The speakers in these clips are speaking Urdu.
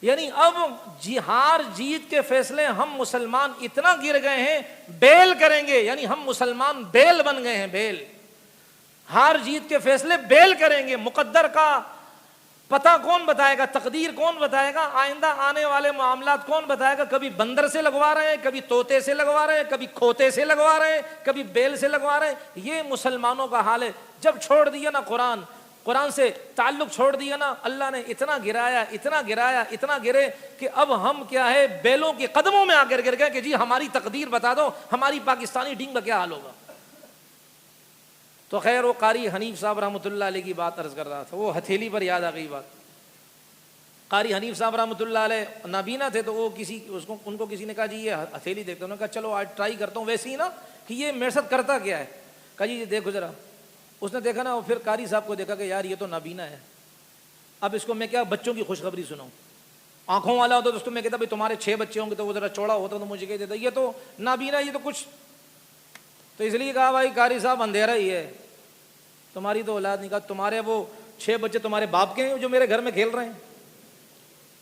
یعنی اب ہار جیت کے فیصلے ہم مسلمان اتنا گر گئے ہیں، بیل کریں گے، یعنی ہم مسلمان بیل بن گئے ہیں، بیل. ہار جیت کے فیصلے بیل کریں گے. مقدر کا پتہ کون بتائے گا؟ تقدیر کون بتائے گا؟ آئندہ آنے والے معاملات کون بتائے گا؟ کبھی بندر سے لگوا رہے ہیں، کبھی طوطے سے لگوا رہے ہیں، کبھی کھوتے سے لگوا رہے ہیں، کبھی بیل سے لگوا رہے ہیں. یہ مسلمانوں کا حال ہے. جب چھوڑ دیا نا قرآن سے تعلق چھوڑ دیا نا، اللہ نے اتنا گرایا، اتنا گرایا، اتنا گرے کہ اب ہم کیا ہے، بیلوں کے قدموں میں آ گر گئے کہ جی ہماری تقدیر بتا دو، ہماری پاکستانی ٹیم کا کیا حال ہوگا. تو خیر وہ قاری حنیف صاحب رحمۃ اللہ علیہ کی بات عرض کر رہا تھا، وہ ہتھیلی پر یاد آ گئی بات. قاری حنیف صاحب رحمۃ اللہ علیہ نابینا تھے، تو وہ ان کو کسی نے کہا جی یہ ہتھیلی دیکھتے، انہوں نے کہا چلو آج ٹرائی کرتا ہوں ویسے ہی نا کہ یہ میرے ساتھ کرتا کیا ہے. کہا جی دیکھو ذرا. اس نے دیکھا نا، اور پھر قاری صاحب کو دیکھا کہ یار یہ تو نابینا ہے، اب اس کو میں کیا بچوں کی خوشخبری سناؤں. آنکھوں والا ہوتا تو اس کو میں کہتا بھائی تمہارے 6 بچے ہوں گے، تو وہ ذرا چوڑا ہوتا تو مجھے کہہ دیتا یہ تو نابینا، یہ تو کچھ. تو اس لیے کہا بھائی قاری صاحب اندھیرا ہی ہے، تمہاری تو اولاد نہیں. کہا تمہارے وہ 6 بچے تمہارے باپ کے ہیں جو میرے گھر میں کھیل رہے ہیں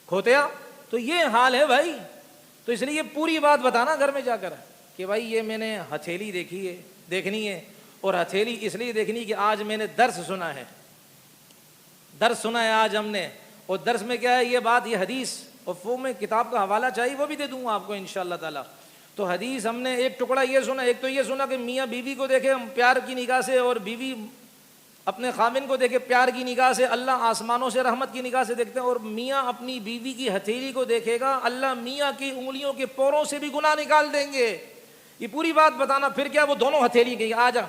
کھوتیا. تو یہ حال ہے بھائی. تو اس لیے پوری بات بتانا گھر میں جا کر کہ بھائی یہ میں نے ہتھیلی دیکھنی ہے، اور ہتھیلی اس لیے دیکھنی کہ آج میں نے درس سنا ہے آج ہم نے. اور درس میں کیا ہے یہ بات، یہ حدیث، اور وہ میں کتاب کا حوالہ چاہیے وہ بھی دے دوں گا آپ کو انشاءاللہ تعالی. تو حدیث ہم نے ایک ٹکڑا یہ سنا، ایک تو یہ سنا کہ میاں بیوی کو دیکھے پیار کی نگاہ سے، اور بیوی اپنے خامن کو دیکھے پیار کی نگاہ سے. اللہ آسمانوں سے رحمت کی نگاہ سے دیکھتے ہیں. اور میاں اپنی بیوی کی ہتھیلی کو دیکھے گا، اللہ میاں کی انگلیوں کے پوروں سے بھی گناہ نکال دیں گے. یہ پوری بات بتانا. پھر کیا وہ دونوں ہتھیلی گئی، آ جا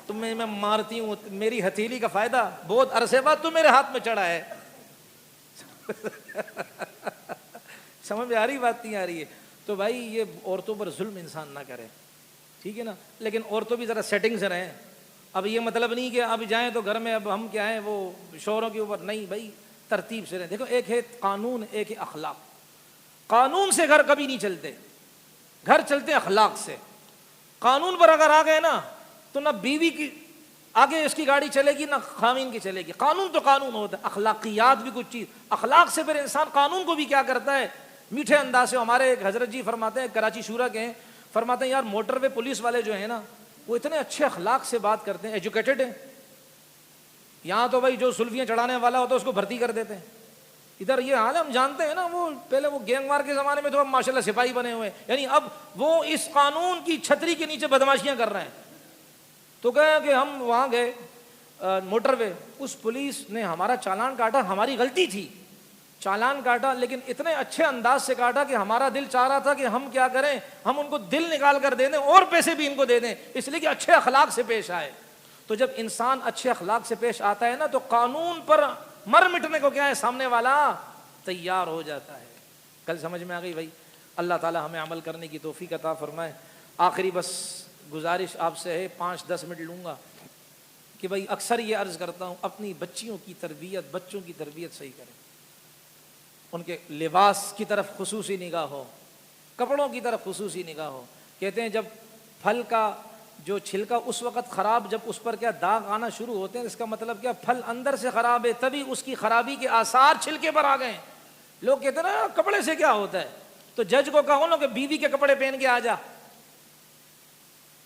تمہیں میں مارتی ہوں، میری ہتھیلی کا فائدہ بہت عرصے بعد تو میرے ہاتھ میں چڑھا ہے. سمجھ میں آ رہی بات؟ نہیں آ رہی ہے. تو بھائی یہ عورتوں پر ظلم انسان نہ کرے، ٹھیک ہے نا. لیکن عورتوں بھی ذرا سیٹنگ سے رہیں. اب یہ مطلب نہیں کہ اب جائیں تو گھر میں اب ہم کیا ہیں وہ شوہروں کے اوپر، نہیں بھائی ترتیب سے رہیں. دیکھو ایک ہے قانون، ایک ہے اخلاق. قانون سے گھر کبھی نہیں چلتے، گھر چلتے اخلاق سے. قانون پر اگر آ گئے نا تو نہ بیوی کی آگے اس کی گاڑی چلے گی نہ خامین کی چلے گی. قانون تو قانون ہوتا ہے، اخلاقیات بھی کچھ چیز. اخلاق سے پھر انسان قانون کو بھی کیا کرتا ہے، میٹھے انداز سے. ہمارے ایک حضرت جی فرماتے ہیں، کراچی شورا کے ہیں، فرماتے ہیں یار موٹر وے پولیس والے جو ہیں نا وہ اتنے اچھے اخلاق سے بات کرتے ہیں، ایجوکیٹڈ ہیں. یہاں تو بھائی جو سلفیاں چڑھانے والا ہوتا ہے اس کو بھرتی کر دیتے ہیں. ادھر یہ حال ہم جانتے ہیں نا، وہ پہلے وہ گینگ وار کے زمانے میں تو اب ماشاءاللہ سپاہی بنے ہوئے ہیں. یعنی اب وہ اس قانون کی چھتری کے نیچے بدماشیاں کر رہے ہیں. تو کہا کہ ہم وہاں گئے موٹر وے، اس پولیس نے ہمارا چالان کاٹا، ہماری غلطی تھی، چالان کاٹا، لیکن اتنے اچھے انداز سے کاٹا کہ ہمارا دل چاہ رہا تھا کہ ہم کیا کریں، ہم ان کو دل نکال کر دے دیں اور پیسے بھی ان کو دے دیں، اس لیے کہ اچھے اخلاق سے پیش آئے. تو جب انسان اچھے اخلاق سے پیش آتا ہے نا تو قانون پر مر مٹنے کو کیا ہے سامنے والا تیار ہو جاتا ہے. کل سمجھ میں آ گئی بھائی؟ اللہ تعالی ہمیں عمل کرنے کی توفیق عطا فرمائے. آخری بس گزارش آپ سے ہے، 5-10 منٹ لوں گا کہ بھائی اکثر یہ عرض کرتا ہوں اپنی بچیوں کی تربیت، بچوں کی تربیت صحیح کریں. ان کے لباس کی طرف خصوصی نگاہ ہو، کپڑوں کی طرف خصوصی نگاہ ہو. کہتے ہیں جب پھل کا جو چھلکا اس وقت خراب، جب اس پر کیا داغ آنا شروع ہوتے ہیں، اس کا مطلب کیا پھل اندر سے خراب ہے، تبھی اس کی خرابی کے آثار چھلکے پر آ گئے. لوگ کہتے ہیں نا کپڑے سے کیا ہوتا ہے، تو جج کو کہو نا کہ بیوی کے کپڑے پہن کے آ جا،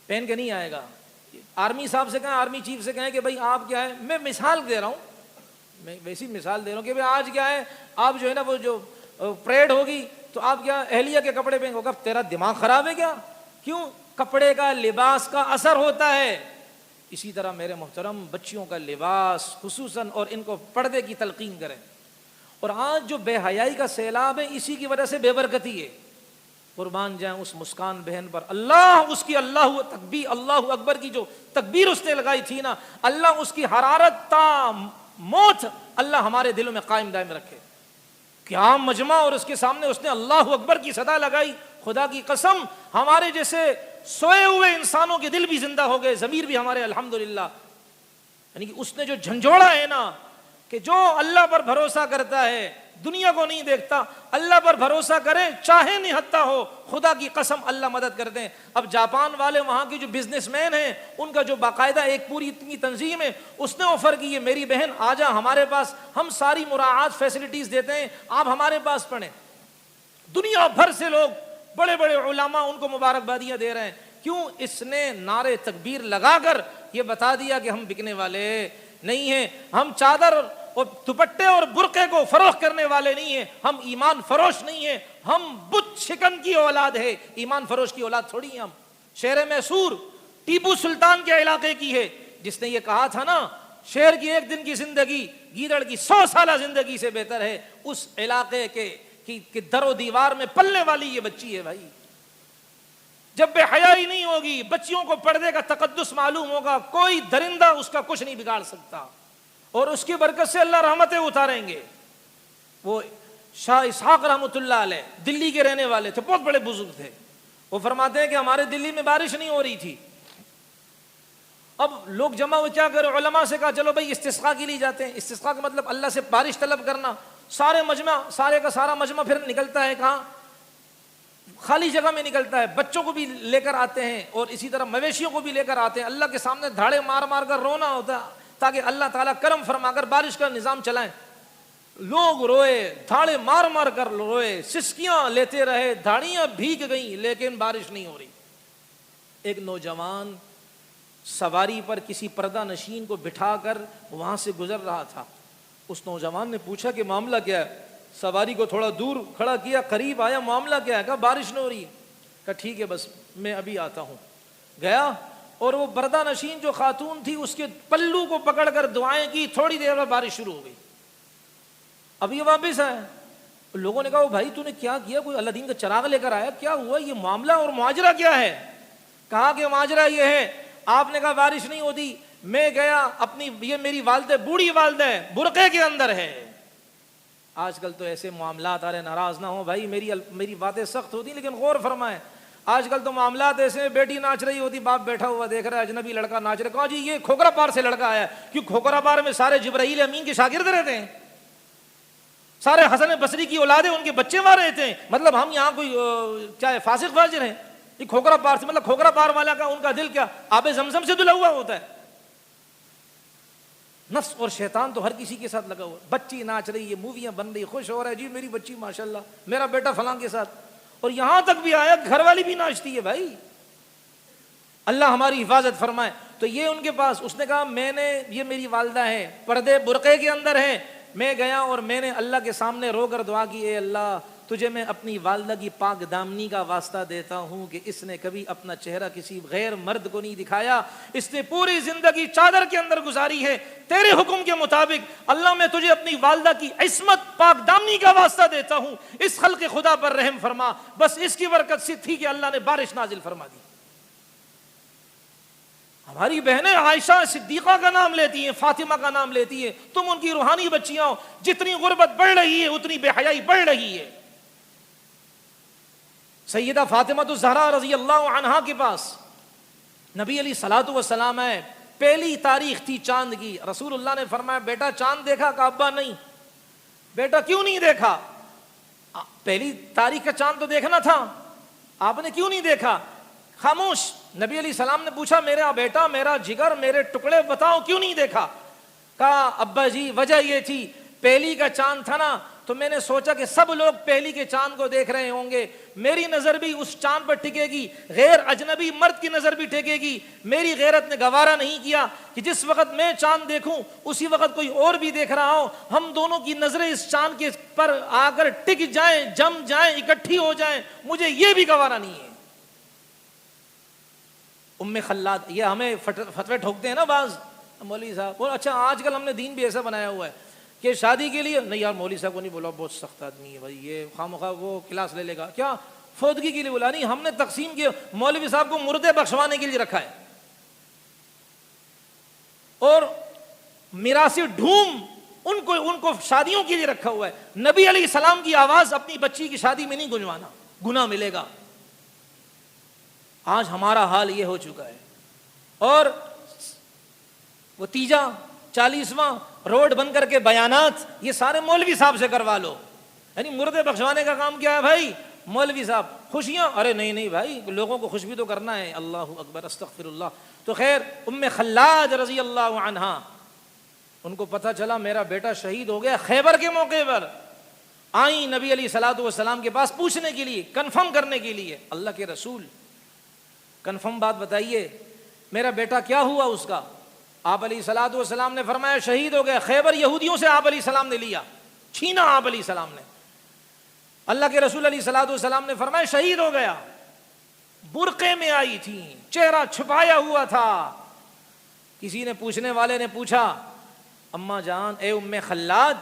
پہن کے نہیں آئے گا. آرمی صاحب سے کہیں، آرمی چیف سے کہیں کہ بھائی آپ کیا ہے، میں مثال دے رہا ہوں، میں ویسی مثال دے رہا ہوں کہ بھائی آج کیا ہے، آپ جو ہے نا وہ جو پریڈ ہوگی تو آپ کیا اہلیہ کے کپڑے پہن ہوگا، تیرا دماغ خراب ہے کیا؟ کیوں؟ کپڑے کا لباس کا اثر ہوتا ہے. اسی طرح میرے محترم بچیوں کا لباس خصوصاً، اور ان کو پردے کی تلقین کریں. اور آج جو بے حیائی کا سیلاب ہے اسی کی وجہ سے بے برکتی ہے. قربان جائیں اس مسکان بہن پر، اللہ اس کی اللہ تکبیر، اللہ اکبر کی جو تکبیر اس نے لگائی تھی نا، اللہ اس کی حرارت تا موت اللہ ہمارے دلوں میں قائم دائم رکھے. کیا مجمع، اور اس کے سامنے اس نے اللہ اکبر کی صدا لگائی. خدا کی قسم ہمارے جیسے سوئے ہوئے انسانوں کے دل بھی زندہ ہو گئے، ضمیر بھی ہمارے الحمدللہ. یعنی کہ اس نے جو جھنجھوڑا ہے نا کہ جو اللہ پر بھروسہ کرتا ہے، دنیا کو نہیں دیکھتا. اللہ پر بھروسہ کریں, چاہے نہتا ہو, خدا کی قسم اللہ مدد کر دیں. اب جاپان والے وہاں کے جو بزنس مین ہیں, ان کا جو باقاعدہ ایک پوری اتنی تنظیم ہے, اس نے آفر کی ہے میری بہن آ جا ہمارے پاس, ہم ساری مراعات فیسلٹیز دیتے ہیں, آپ ہمارے پاس پڑھیں. دنیا بھر سے لوگ, بڑے بڑے علماء ان کو مبارکبادیاں دے رہے ہیں. کیوں؟ اس نے نعرے تکبیر لگا کر یہ بتا دیا کہ ہم بکنے والے نہیں ہیں, ہم چادر اور دوپٹے اور برقعے کو فروخت کرنے والے نہیں ہیں, ہم ایمان فروش نہیں ہیں, ہم بت شکن کی اولاد ہے, ایمان فروش کی اولاد تھوڑی ہیں ہم. شہر میسور ٹیپو سلطان کے علاقے کی ہے, جس نے یہ کہا تھا نا شیر کی ایک دن کی زندگی گیدڑ کی 100 سالہ زندگی سے بہتر ہے, اس علاقے کے در و دیوار میں پلنے والی یہ بچی ہے بھائی. جب بے حیائی نہیں ہوگی, بچیوں کو پردے کا تقدس معلوم ہوگا, کوئی درندہ اس کا کچھ نہیں بگاڑ سکتا, اور اس کی برکت سے اللہ رحمتیں اتاریں گے. وہ شاہ اسحاق رحمۃ اللہ علیہ دلی کے رہنے والے تھے, بہت بڑے بزرگ تھے. وہ فرماتے ہیں کہ ہمارے دلی میں بارش نہیں ہو رہی تھی. اب لوگ جمع ہوئے, کیا کرے, علماء سے کہا چلو بھائی استسقاء کے لیے جاتے ہیں. استسقاء کا مطلب اللہ سے بارش طلب کرنا. سارے کا سارا مجمع پھر نکلتا ہے کہاں؟ خالی جگہ میں نکلتا ہے. بچوں کو بھی لے کر آتے ہیں اور اسی طرح مویشیوں کو بھی لے کر آتے ہیں. اللہ کے سامنے دھاڑے مار مار کر رونا ہوتا ہے تاکہ اللہ تعالیٰ کرم فرما کر بارش کا نظام چلائیں. لوگ روئے, دھاڑے مار مار کر روئے, سسکیاں لیتے رہے, دھاڑیاں بھیگ گئیں, لیکن بارش نہیں ہو رہی. ایک نوجوان سواری پر کسی پردہ نشین کو بٹھا کر وہاں سے گزر رہا تھا. اس نوجوان نے پوچھا کہ معاملہ کیا ہے؟ سواری کو تھوڑا دور کھڑا کیا, قریب آیا, معاملہ کیا ہے؟ کہا بارش نہیں ہو رہی. کہا ٹھیک ہے بس میں ابھی آتا ہوں. گیا اور وہ پردہ نشین جو خاتون تھی اس کے پلو کو پکڑ کر دعائیں کی, تھوڑی دیر میں بارش شروع ہو گئی. اب یہ واپس آیا. لوگوں نے کہا بھائی تو نے کیا کیا, کوئی اللہ دین کا چراغ لے کر آیا, کیا ہوا, یہ معاملہ اور ماجرا کیا ہے؟ کہا کہ ماجرا یہ ہے, آپ نے کہا بارش نہیں ہوتی, میں گیا اپنی, یہ میری والدہ بوڑھی والدہ ہے, برقعے کے اندر ہے. آج کل تو ایسے معاملات آ رہے, ناراض نہ ہو بھائی, میری باتیں سخت ہوتی لیکن غور فرمائیں. آج کل تو معاملات ایسے, بیٹی ناچ رہی ہوتی, باپ بیٹھا ہوا دیکھ رہا ہے, اجنبی لڑکا ناچ رہا, کہا جی یہ کھوکھرا پار سے لڑکا آیا. کیوں کھوکھرا پار میں سارے جبرائیل امین کے شاگرد رہتے ہیں, سارے حسن بصری کی اولادیں, ان کے بچے وہاں رہتے ہیں. مطلب ہم یہاں کوئی چاہے فاسق فاجر ہیں, یہ کھوکھرا پار سے, مطلب کھوکھرا پار والا کا ان کا دل کیا آب زمزم سے دھلا ہوا ہوتا ہے. نفس اور شیطان تو ہر کسی کے ساتھ لگا ہوا. بچی ناچ رہی ہے, موویاں بن رہی, خوش ہو رہا ہے, جی میری بچی ماشاءاللہ, میرا بیٹا فلاں کے ساتھ, اور یہاں تک بھی آیا گھر والی بھی ناچتی ہے. بھائی اللہ ہماری حفاظت فرمائے. تو یہ ان کے پاس, اس نے کہا یہ میری والدہ ہے, پردے برقعے کے اندر ہے. میں گیا اور میں نے اللہ کے سامنے رو کر دعا کی, اے اللہ تجھے میں اپنی والدہ کی پاک دامنی کا واسطہ دیتا ہوں کہ اس نے کبھی اپنا چہرہ کسی غیر مرد کو نہیں دکھایا, اس نے پوری زندگی چادر کے اندر گزاری ہے. تیرے حکم کے مطابق اللہ میں تجھے اپنی والدہ کی عصمت پاک دامنی کا واسطہ دیتا ہوں, اس خلق خدا پر رحم فرما. بس اس کی برکت سے تھی کہ اللہ نے بارش نازل فرما دی. ہماری بہنیں عائشہ صدیقہ کا نام لیتی ہیں, فاطمہ کا نام لیتی ہیں, تم ان کی روحانی بچیاں ہو. جتنی غربت بڑھ رہی ہے اتنی بے حیائی بڑھ رہی ہے. سیدہ فاطمہ الزہرا رضی اللہ عنہا کے پاس نبی علیہ الصلوۃ والسلام ہے, پہلی تاریخ تھی چاند کی. رسول اللہ نے فرمایا بیٹا چاند دیکھا؟ کہا ابا نہیں. بیٹا کیوں نہیں دیکھا؟ پہلی تاریخ کا چاند تو دیکھنا تھا, آپ نے کیوں نہیں دیکھا؟ خاموش. نبی علیہ السلام نے پوچھا میرا بیٹا, میرا جگر, میرے ٹکڑے, بتاؤ کیوں نہیں دیکھا؟ کہا ابا جی وجہ یہ تھی, پہلی کا چاند تھا نا تو میں نے سوچا کہ سب لوگ پہلی کے چاند کو دیکھ رہے ہوں گے, میری نظر بھی اس چاند پر ٹکے گی, غیر اجنبی مرد کی نظر بھی ٹکے گی. میری غیرت نے گوارا نہیں کیا کہ جس وقت میں چاند دیکھوں اسی وقت کوئی اور بھی دیکھ رہا ہو, ہم دونوں کی نظریں اس چاند کے پر آ کر ٹک جائیں, جم جائیں, اکٹھی ہو جائیں, مجھے یہ بھی گوارا نہیں ہے. ام خلاد, یہ ہمیں فتوے ٹھوکتے ہیں نا بعض مولوی صاحب, اور اچھا آج کل ہم نے دین بھی ایسا بنایا ہوا ہے کہ شادی کے لیے نہیں یار مولوی صاحب کو نہیں بولا, بہت سخت آدمی ہے بھائی, یہ خواہ وہ کلاس لے لے گا. کیا فوتگی کے لیے بولا؟ نہیں, ہم نے تقسیم کیا, مولوی صاحب کو مردے بخشوانے کے لیے رکھا ہے. اور میراثی ڈھوم ان کو شادیوں کے لیے رکھا ہوا ہے. نبی علیہ السلام کی آواز اپنی بچی کی شادی میں نہیں گنجوانا, گناہ ملے گا. آج ہمارا حال یہ ہو چکا ہے. اور وہ تیجا 40واں روڈ بن کر کے بیانات, یہ سارے مولوی صاحب سے کروا لو. یعنی مردے بخشوانے کا کام کیا ہے بھائی؟ مولوی صاحب خوشیاں، ارے نہیں نہیں بھائی، لوگوں کو خوش بھی تو کرنا ہے. اللہ اکبر، استغفر اللہ. تو خیر ام خلاد رضی اللہ عنہا، ان کو پتہ چلا میرا بیٹا شہید ہو گیا خیبر کے موقع پر. آئیں نبی علیہ الصلوۃ والسلام کے پاس پوچھنے کے لیے، کنفرم کرنے کے لیے. اللہ کے رسول کنفرم بات بتائیے، میرا بیٹا کیا ہوا اس کا؟ آپ علیہ الصلوۃ والسلام نے فرمایا شہید ہو گیا. خیبر یہودیوں سے آپ علیہ السلام نے لیا، چھینا آپ علیہ السلام نے. اللہ کے رسول علیہ الصلوۃ والسلام نے فرمایا شہید ہو گیا. برقعے میں آئی تھی، چہرہ چھپایا ہوا تھا. کسی نے پوچھنے والے نے پوچھا اماں جان، اے ام خلاد،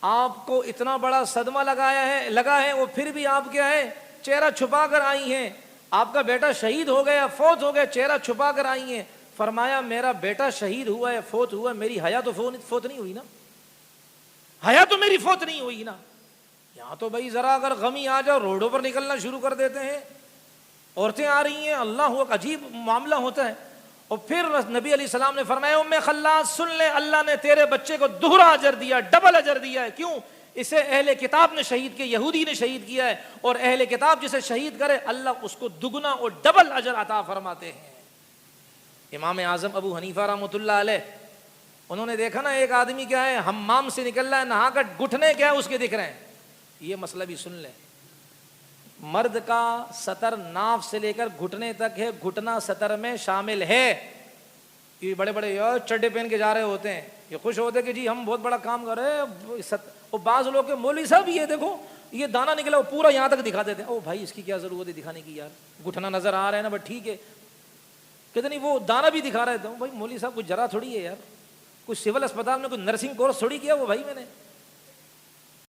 آپ کو اتنا بڑا صدمہ لگا ہے وہ پھر بھی آپ کیا ہے چہرہ چھپا کر آئی ہیں؟ آپ کا بیٹا شہید ہو گیا، فوت ہو گیا، چہرہ چھپا کر آئی ہیں. فرمایا میرا بیٹا شہید ہوا ہے، فوت ہوا ہے، میری حیا تو فوت نہیں ہوئی نا، حیا تو میری فوت نہیں ہوئی نا. یہاں تو بھائی ذرا اگر غمی آ جاؤ روڈوں پر نکلنا شروع کر دیتے ہیں، عورتیں آ رہی ہیں، اللہ عجیب معاملہ ہوتا ہے. اور پھر نبی علیہ السلام نے فرمایا ام خلاد سن لے، اللہ نے تیرے بچے کو دوہرا اجر دیا، ڈبل اجر دیا ہے. کیوں؟ اسے اہل کتاب نے شہید کیا، یہودی نے شہید کیا ہے، اور اہل کتاب جسے شہید کرے اللہ اس کو دگنا اور ڈبل اجر عطا فرماتے ہیں. امام اعظم ابو حنیفہ رحمۃ اللہ علیہ، انہوں نے دیکھا نا ایک آدمی کیا ہے حمام سے نکل رہا ہے، نہا کر گھٹنے کیا ہے اس کے دکھ رہے ہیں. یہ مسئلہ بھی سن لیں، مرد کا سطر ناف سے لے کر گھٹنے تک ہے، گھٹنا سطر میں شامل ہے. یہ بڑے بڑے چڈے پہن کے جا رہے ہوتے ہیں، یہ خوش ہوتے کہ جی ہم بہت بڑا کام کر رہے ہیں. اور بعض لوگ کے مولوی صاحب یہ دیکھو یہ دانا نکلا وہ پورا یہاں تک دکھا دیتے ہیں. او بھائی اس کی کیا ضرورت ہے دکھانے کی، یار گھٹنا نظر آ رہا ہے نا، بس ٹھیک ہے. کہتے نہیں وہ دانا بھی دکھا رہے تھے. بھائی مولوی صاحب کچھ جرا تھوڑی ہے یار، کچھ سول اسپتال میں کچھ نرسنگ کورس تھوڑی کیا وہ بھائی میں نے.